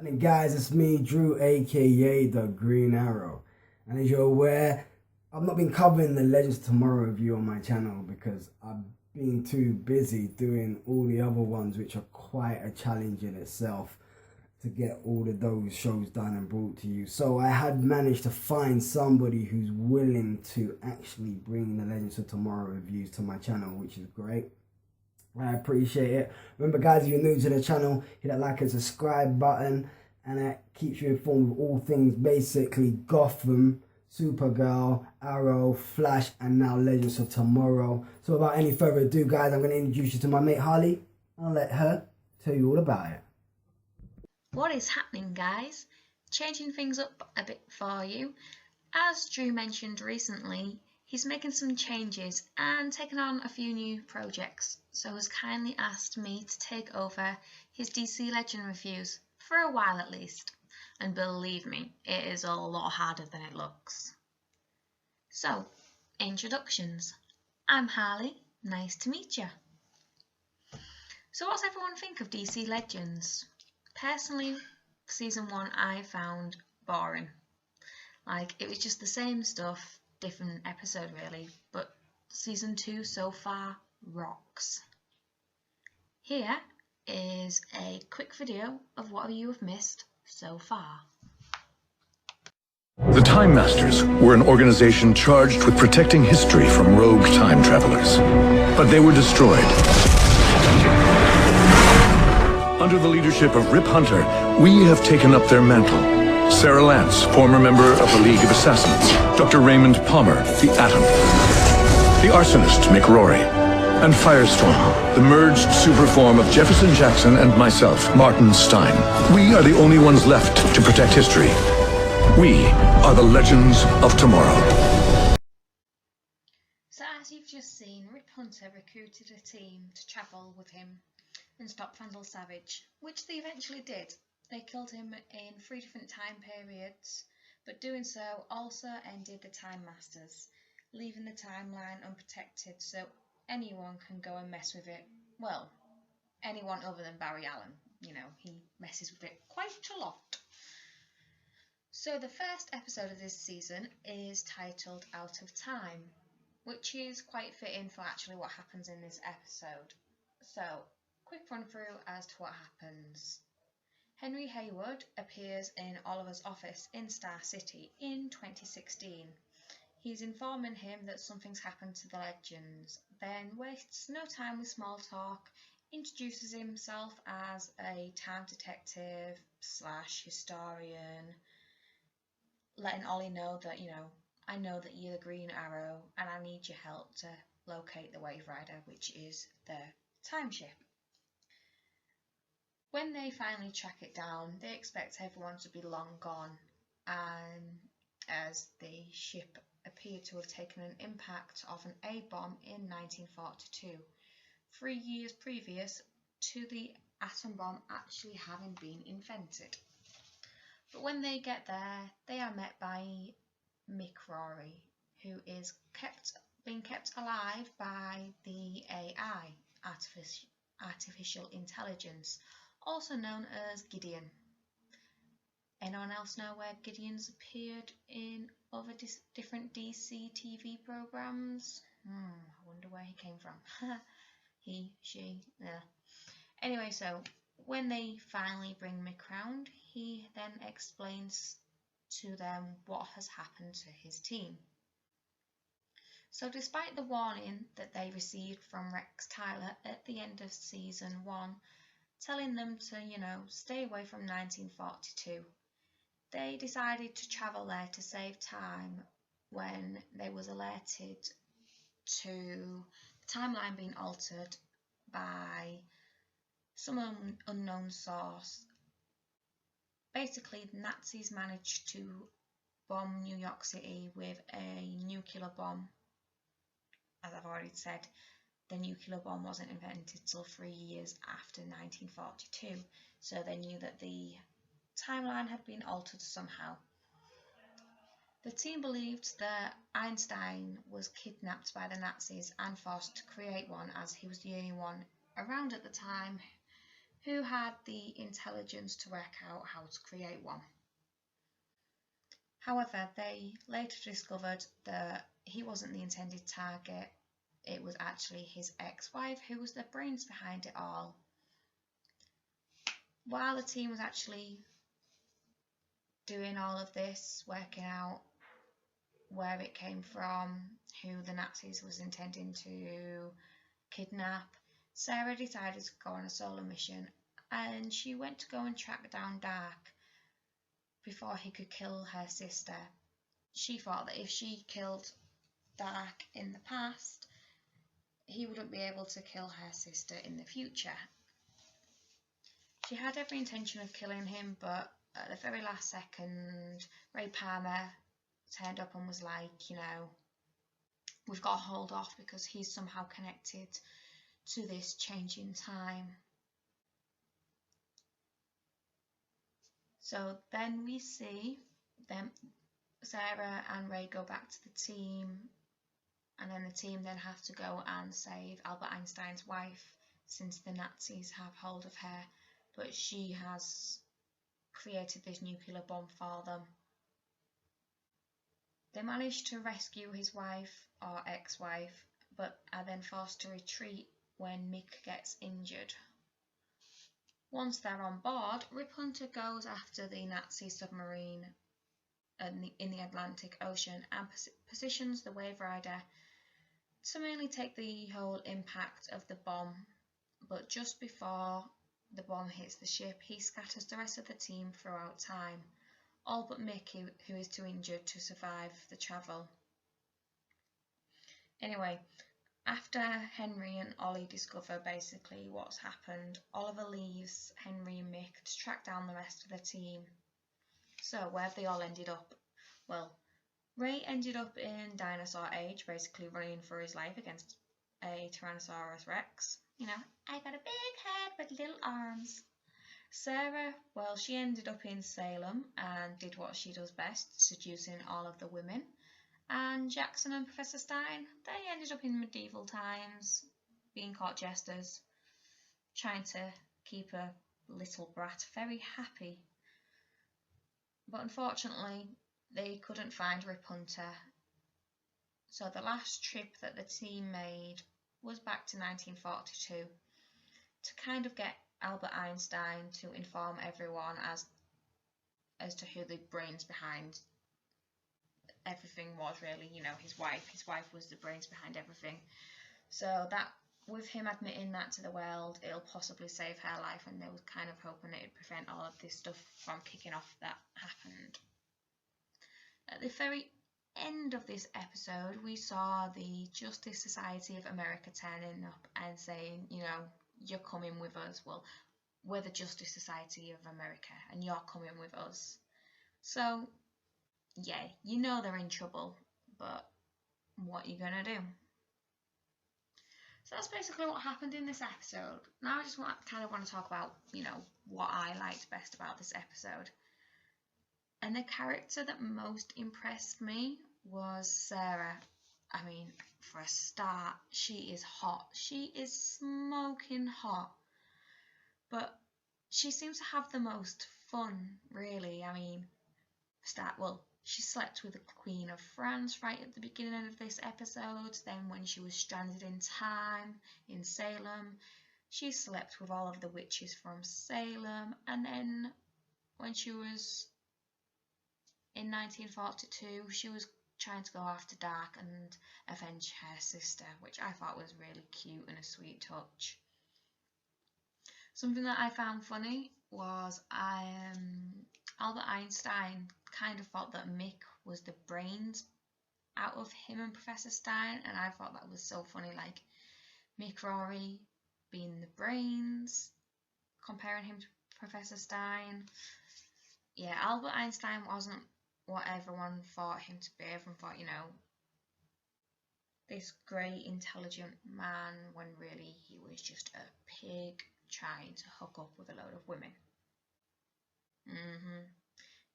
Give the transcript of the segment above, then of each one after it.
And guys, it's me, Drew, aka the Green Arrow. And as you're aware, I've not been covering the Legends of Tomorrow review on my channel because I've been too busy doing all the other ones, which are quite a challenge in itself to get all of those shows done and brought to you. So I had managed to find somebody who's willing to actually bring the Legends of Tomorrow reviews to my channel, which is great. I appreciate it. Remember guys, if you're new to the channel, hit that like and subscribe button, and that keeps you informed of all things basically Gotham, Supergirl, Arrow, Flash, and now Legends of Tomorrow. So without any further ado guys, I'm going to introduce you to my mate Harley. I'll let her tell you all about it. What is happening guys? Changing things up a bit for you. As Drew mentioned recently, he's making some changes and taken on a few new projects, so has kindly asked me to take over his DC Legend reviews, for a while at least, and believe me, it is a lot harder than it looks. So, introductions. I'm Harley, nice to meet you. So what's everyone think of DC Legends? Personally, season 1 I found boring. Like, it was just the same stuff, different episode really, but season 2 so far rocks. Here is a quick video of what you have missed so far. The Time Masters were an organization charged with protecting history from rogue time travelers. But they were destroyed. Under the leadership of Rip Hunter, we have taken up their mantle. Sarah Lance, former member of the League of Assassins. Dr. Raymond Palmer, the Atom. The arsonist, Mick Rory. And Firestorm, the merged superform of Jefferson Jackson and myself, Martin Stein. We are the only ones left to protect history. We are the Legends of Tomorrow. So as you've just seen, Rip Hunter recruited a team to travel with him and stop Vandal Savage, which they eventually did. They killed him in 3 different time periods, but doing so also ended the Time Masters, leaving the timeline unprotected so anyone can go and mess with it. Well, anyone other than Barry Allen. You know, he messes with it quite a lot. So the first episode of this season is titled Out of Time, which is quite fitting for actually what happens in this episode. So, quick run through as to what happens. Henry Haywood appears in Oliver's office in Star City in 2016. He's informing him that something's happened to the Legends, then wastes no time with small talk, introduces himself as a time detective / historian, letting Ollie know that, I know that you're the Green Arrow and I need your help to locate the Wave Rider, which is the time ship. When they finally track it down, they expect everyone to be long gone, and as the ship appeared to have taken an impact of an A-bomb in 1942, 3 years previous to the atom bomb actually having been invented. But when they get there, they are met by Mick Rory, who is being kept alive by the AI, artificial intelligence, also known as Gideon. Anyone else know where Gideon's appeared in other different DC TV programs? I wonder where he came from. He, she, yeah. Anyway, so when they finally bring Mick round, he then explains to them what has happened to his team. So despite the warning that they received from Rex Tyler at the end of season 1, telling them to, stay away from 1942, they decided to travel there to save time when they was alerted to the timeline being altered by some unknown source. Basically, the Nazis managed to bomb New York City with a nuclear bomb. As I've already said, the nuclear bomb wasn't invented till 3 years after 1942, so they knew that the timeline had been altered somehow. The team believed that Einstein was kidnapped by the Nazis and forced to create one, as he was the only one around at the time who had the intelligence to work out how to create one. However, they later discovered that he wasn't the intended target. It was actually his ex-wife who was the brains behind it all. While the team was actually doing all of this, working out where it came from, who the Nazis was intending to kidnap, Sarah decided to go on a solo mission, and she went to go and track down Dark before he could kill her sister. She thought that if she killed Dark in the past, he wouldn't be able to kill her sister in the future. She had every intention of killing him, but at the very last second, Ray Palmer turned up and was like, you know, we've got to hold off because he's somehow connected to this change in time. So then we see them, Sarah and Ray go back to the team, and then the team then have to go and save Albert Einstein's wife, since the Nazis have hold of her, but she has created this nuclear bomb for them. They manage to rescue his wife, or ex-wife, but are then forced to retreat when Mick gets injured. Once they're on board, Rip Hunter goes after the Nazi submarine in the Atlantic Ocean and positions the Wave Rider to mainly take the whole impact of the bomb, but just before the bomb hits the ship, he scatters the rest of the team throughout time, all but Mick, who is too injured to survive the travel. Anyway, after Henry and Ollie discover basically what's happened, Oliver leaves Henry and Mick to track down the rest of the team. So, where have they all ended up? Well, Ray ended up in Dinosaur Age, basically running for his life against a Tyrannosaurus Rex. You know, I got a big head with little arms. Sarah, well, she ended up in Salem and did what she does best, seducing all of the women. And Jackson and Professor Stein, they ended up in medieval times, being court jesters, trying to keep a little brat very happy. But unfortunately, they couldn't find Rip Hunter. So the last trip that the team made was back to 1942 to kind of get Albert Einstein to inform everyone as to who the brains behind everything was, really. You know, his wife was the brains behind everything. So that, with him admitting that to the world, it'll possibly save her life, and they were kind of hoping it'd prevent all of this stuff from kicking off that happened. At the very end of this episode, we saw the Justice Society of America turning up and saying, you know, you're coming with us. Well, we're the Justice Society of America and you're coming with us. So, yeah, you know they're in trouble, but what are you going to do? So that's basically what happened in this episode. Now I just want to talk about, you know, what I liked best about this episode. And the character that most impressed me was Sarah. I mean, for a start, she is hot. She is smoking hot. But she seems to have the most fun, really. I mean, she slept with the Queen of France right at the beginning of this episode. Then when she was stranded in time in Salem, she slept with all of the witches from Salem. And then when she was in 1942, she was trying to go after Dark and avenge her sister, which I thought was really cute and a sweet touch. Something that I found funny was Albert Einstein kind of thought that Mick was the brains out of him and Professor Stein, and I thought that was so funny, like Mick Rory being the brains, comparing him to Professor Stein. Yeah, Albert Einstein wasn't what everyone thought him to be. Everyone thought, you know, this great, intelligent man, when really he was just a pig trying to hook up with a load of women.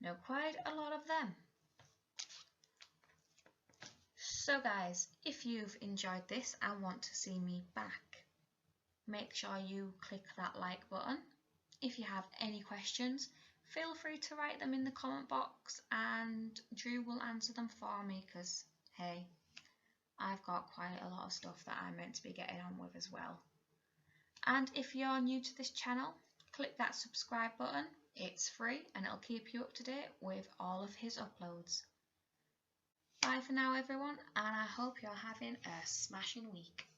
Know quite a lot of them. So guys, if you've enjoyed this and want to see me back, make sure you click that like button if you have any questions, feel free to write them in the comment box and Drew will answer them for me, because hey, I've got quite a lot of stuff that I'm meant to be getting on with as well. And if you're new to this channel, click that subscribe button. It's free and it'll keep you up to date with all of his uploads. Bye for now everyone, and I hope you're having a smashing week.